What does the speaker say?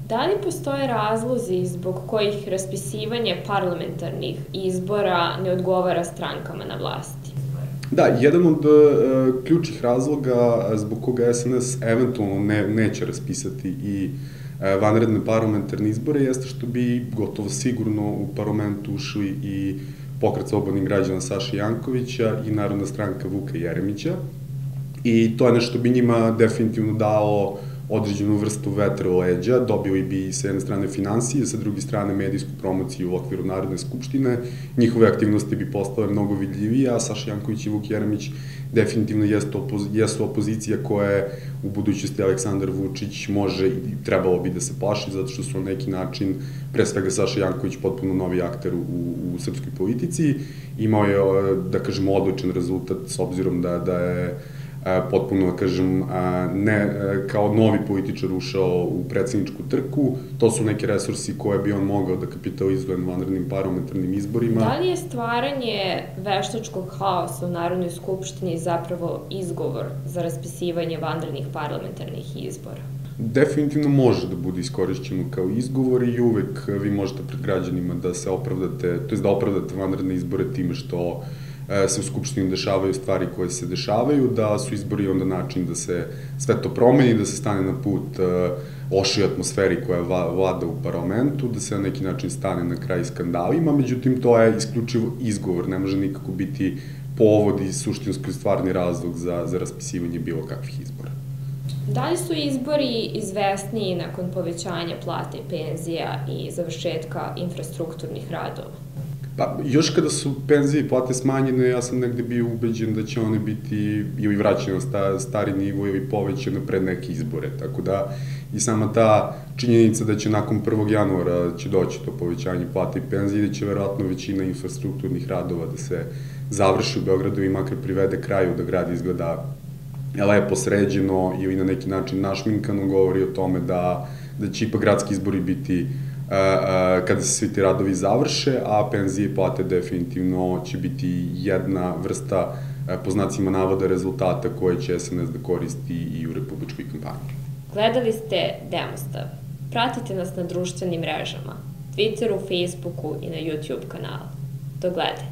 Da li postoje razlozi zbog kojih raspisivanje parlamentarnih izbora ne odgovara strankama na vlasti? Da, jedan od ključnih razloga zbog koga SNS eventualno neće raspisati i vanredne parlamentarne izbore jeste što bi gotovo sigurno u parlamentu ušli i Pokret slobodnih građana Saše Jankovića i Narodna stranka Vuka Jeremića. I to je nešto bi njima definitivno dalo određenu vrstu vetra u leđa, dobili bi s jedne strane finansije, sa druge strane medijsku promociju u okviru Narodne skupštine, njihove aktivnosti bi postale mnogo vidljivije, a Saša Janković i Vuk Jeremić definitivno jesu opozicija koja je u budućnosti Aleksandar Vučić može i trebalo bi da se plaši, zato što su na neki način, pre svega Saša Janković, potpuno novi akter u srpskoj politici, imao je, da kažemo, odličan rezultat s obzirom da je potpuno, da kažem, ne kao novi političar ušao u predsjedničku trku. To su neki resursi koje bi on mogao da kapitalizuje na vanrednim parlamentarnim izborima. Da li je stvaranje veštačkog haosa u Narodnoj skupštini zapravo izgovor za raspisivanje vanrednih parlamentarnih izbora? Definitivno može da bude iskorišćeno kao izgovor i uvek vi možete pred građanima da se opravdate, to je da opravdate vanredne izbore time što se u Skupštini dešavaju stvari koje se dešavaju, da su izbori onda način da se sve to promeni, da se stane na put lošoj atmosferi koja vlada u parlamentu, da se na neki način stane na kraj skandalima, međutim to je isključivo izgovor, ne može nikako biti povod i suštinski stvarni razlog za raspisivanje bilo kakvih izbora. Da li su izbori izvesniji nakon povećanja plata i penzija i završetka infrastrukturnih radova? Pa, još kada su penzije i plate smanjene, ja sam negde bio ubeđen da će one biti ili vraćene na stari nivo ili povećane pred neke izbore, tako da i sama ta činjenica da će nakon 1. januara će doći to povećanje plata i penzije i da će verovatno većina infrastrukturnih radova da se završi u Beogradu i makar privede kraju, da grad izgleda lepo sređeno ili na neki način našminkano, govori o tome da će ipak gradski izbori biti kada se svi ti radovi završe, a penzije i plate definitivno će biti jedna vrsta, po znacima navoda, rezultata koje će SNS da koristi i u republičkoj kampanji. Gledali ste Demostav. Pratite nas na društvenim mrežama, Twitteru, Facebooku i na YouTube kanalu. Do gledanja.